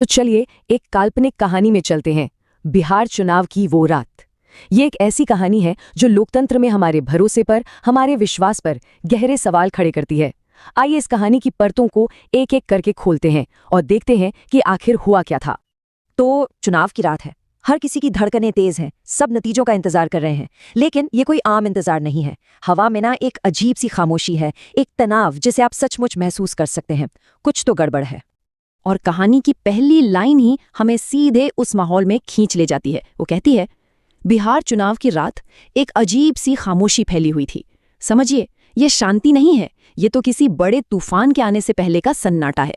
तो चलिए एक काल्पनिक कहानी में चलते हैं। बिहार चुनाव की वो रात। ये एक ऐसी कहानी है जो लोकतंत्र में हमारे भरोसे पर, हमारे विश्वास पर गहरे सवाल खड़े करती है। आइए इस कहानी की परतों को एक एक करके खोलते हैं और देखते हैं कि आखिर हुआ क्या था। तो चुनाव की रात है। हर किसी की धड़कनें तेज हैं, सब नतीजों का इंतजार कर रहे हैं। लेकिन ये कोई आम इंतजार नहीं है। हवा में ना एक अजीब सी खामोशी है, एक तनाव जिसे आप सचमुच महसूस कर सकते हैं। कुछ तो गड़बड़ है। और कहानी की पहली लाइन ही हमें सीधे उस माहौल में खींच ले जाती है। वो कहती है, बिहार चुनाव की रात एक अजीब सी खामोशी फैली हुई थी। समझिए, ये शांति नहीं है, ये तो किसी बड़े तूफान के आने से पहले का सन्नाटा है।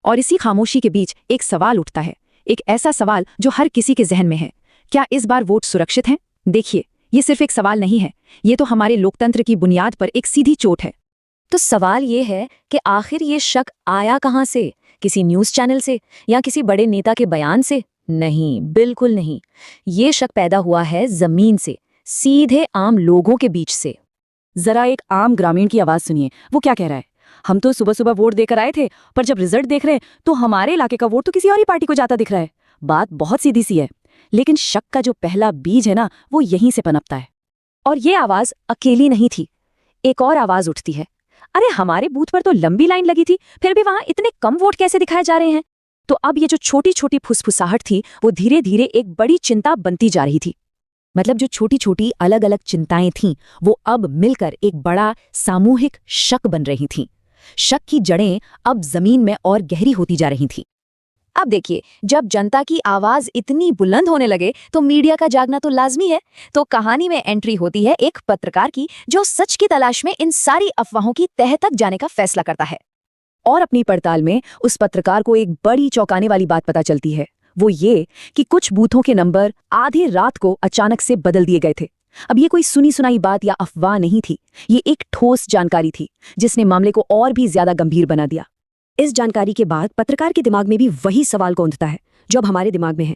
और इसी खामोशी के बीच एक सवाल उठता है, एक ऐसा सवाल जो हर किसी के जहन में है। क्या इस बार वोट सुरक्षित हैं? देखिए, ये सिर्फ एक सवाल नहीं है, ये तो हमारे लोकतंत्र की बुनियाद पर एक सीधी चोट है। तो सवाल ये है कि आखिर ये शक आया कहाँ से? किसी न्यूज़ चैनल से या किसी बड़े नेता के बयान से? नहीं, बिल्कुल नहीं। ये शक पैदा हुआ है जमीन से, सीधे आम लोगों के बीच से। जरा एक आम ग्रामीण की आवाज सुनिए, वो क्या कह रहा है। हम तो सुबह सुबह वोट देकर आए थे, पर जब रिजल्ट देख रहे हैं तो हमारे इलाके का वोट तो किसी और ही पार्टी को जाता दिख रहा है। बात बहुत सीधी सी है, लेकिन शक का जो पहला बीज है ना, वो यहीं से पनपता है। और ये आवाज अकेली नहीं थी। एक और आवाज उठती है, अरे हमारे बूथ पर तो लंबी लाइन लगी थी, फिर भी वहां इतने कम वोट कैसे दिखाए जा रहे हैं? तो अब ये जो छोटी छोटी फुसफुसाहट थी, वो धीरे धीरे एक बड़ी चिंता बनती जा रही थी। मतलब जो छोटी छोटी अलग अलग चिंताएं थीं, वो अब मिलकर एक बड़ा सामूहिक शक बन रही थीं। शक की जड़ें अब जमीन में और गहरी होती जा रही थीं। अब देखिए, जब जनता की आवाज इतनी बुलंद होने लगे तो मीडिया का जागना तो लाजमी है। तो कहानी में एंट्री होती है एक पत्रकार की, जो सच की तलाश में इन सारी अफवाहों की तह तक जाने का फैसला करता है। और अपनी पड़ताल में उस पत्रकार को एक बड़ी चौंकाने वाली बात पता चलती है। वो ये कि कुछ बूथों के नंबर आधी रात को अचानक से बदल दिए गए थे। अब ये कोई सुनी सुनाई बात या अफवाह नहीं थी, ये एक ठोस जानकारी थी जिसने मामले को और भी ज्यादा गंभीर बना दिया। इस जानकारी के बाद पत्रकार के दिमाग में भी वही सवाल गूंजता है जो अब हमारे दिमाग में है।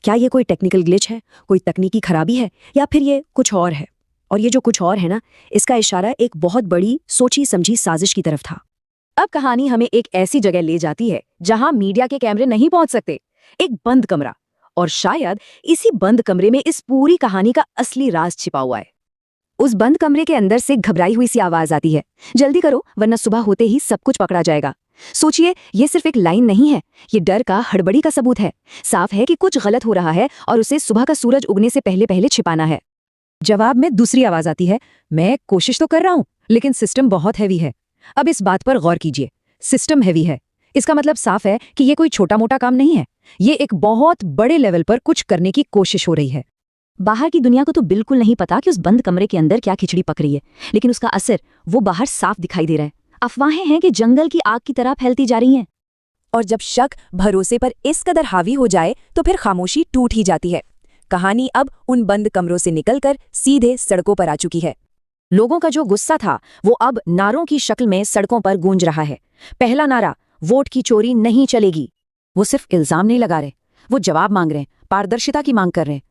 क्या ये कोई टेक्निकल ग्लिच है, कोई तकनीकी खराबी है, या फिर ये कुछ और है? और ये जो कुछ और है ना, इसका इशारा एक बहुत बड़ी सोची समझी साजिश की तरफ था। अब कहानी हमें एक ऐसी जगह ले जाती है जहां मीडिया के कैमरे नहीं पहुंच सकते। एक बंद कमरा, और शायद इसी बंद कमरे में इस पूरी कहानी का असली राज छिपा हुआ है। उस बंद कमरे के अंदर से घबराई हुई सी आवाज आती है, जल्दी करो वरना सुबह होते ही सब कुछ पकड़ा जाएगा। सोचिए, ये सिर्फ एक लाइन नहीं है, ये डर का, हड़बड़ी का सबूत है। साफ है कि कुछ गलत हो रहा है और उसे सुबह का सूरज उगने से पहले पहले छिपाना है। जवाब में दूसरी आवाज आती है, मैं कोशिश तो कर रहा हूं, लेकिन सिस्टम बहुत हैवी है। अब इस बात पर गौर कीजिए, सिस्टम हैवी है, इसका मतलब साफ है कि ये कोई छोटा मोटा काम नहीं है। ये एक बहुत बड़े लेवल पर कुछ करने की कोशिश हो रही है। बाहर की दुनिया को तो बिल्कुल नहीं पता कि उस बंद कमरे के अंदर क्या खिचड़ी पक रही है, लेकिन उसका असर वो बाहर साफ दिखाई दे रहा है। अफवाहें हैं कि जंगल की आग की तरह फैलती जा रही हैं। और जब शक भरोसे पर इस कदर हावी हो जाए तो फिर खामोशी टूट ही जाती है। कहानी अब उन बंद कमरों से निकलकर सीधे सड़कों पर आ चुकी है। लोगों का जो गुस्सा था वो अब नारों की शक्ल में सड़कों पर गूंज रहा है। पहला नारा, वोट की चोरी नहीं चलेगी। वो सिर्फ इल्जाम नहीं लगा रहे, वो जवाब मांग रहे हैं, पारदर्शिता की मांग कर रहे हैं।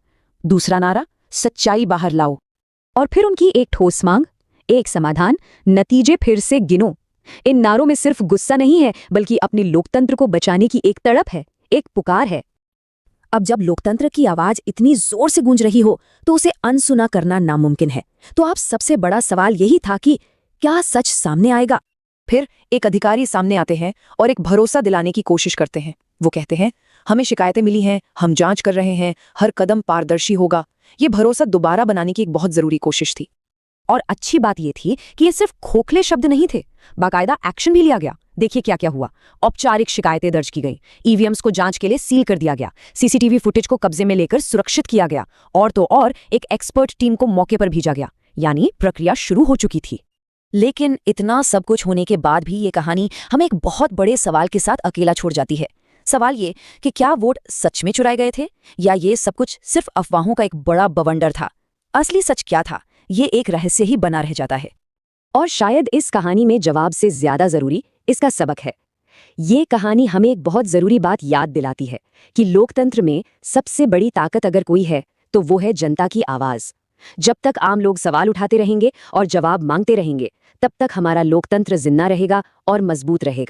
दूसरा नारा, सच्चाई बाहर लाओ। और फिर उनकी एक ठोस मांग, एक समाधान, नतीजे फिर से गिनो। इन नारों में सिर्फ गुस्सा नहीं है, बल्कि अपने लोकतंत्र को बचाने की एक तड़प है, एक पुकार है। अब जब लोकतंत्र की आवाज इतनी जोर से गूंज रही हो तो उसे अनसुना करना नामुमकिन है। तो अब सबसे बड़ा सवाल यही था कि क्या सच सामने आएगा? फिर एक अधिकारी सामने आते हैं और एक भरोसा दिलाने की कोशिश करते हैं। वो कहते हैं, हमें शिकायतें मिली हैं, हम जांच कर रहे हैं, हर कदम पारदर्शी होगा। ये भरोसा दोबारा बनाने की एक बहुत जरूरी कोशिश थी। और अच्छी बात यह थी कि ये सिर्फ खोखले शब्द नहीं थे, बाकायदा एक्शन भी लिया गया। देखिए क्या क्या हुआ। औपचारिक शिकायतें दर्ज की गई, ईवीएम्स को जांच के लिए सील कर दिया गया, सीसीटीवी फुटेज को कब्जे में लेकर सुरक्षित किया गया, और तो और एक एक्सपर्ट टीम को मौके पर भेजा गया। यानी प्रक्रिया शुरू हो चुकी थी। लेकिन इतना सब कुछ होने के बाद भी ये कहानी हमें एक बहुत बड़े सवाल के साथ अकेला छोड़ जाती है। सवाल ये कि क्या वोट सच में चुराए गए थे, या ये सब कुछ सिर्फ अफवाहों का एक बड़ा बवंडर था? असली सच क्या था, ये एक रहस्य ही बना रह जाता है। और शायद इस कहानी में जवाब से ज्यादा जरूरी इसका सबक है। ये कहानी हमें एक बहुत जरूरी बात याद दिलाती है कि लोकतंत्र में सबसे बड़ी ताकत अगर कोई है तो वो है जनता की आवाज। जब तक आम लोग सवाल उठाते रहेंगे और जवाब मांगते रहेंगे, तब तक हमारा लोकतंत्र जिंदा रहेगा और मजबूत रहेगा।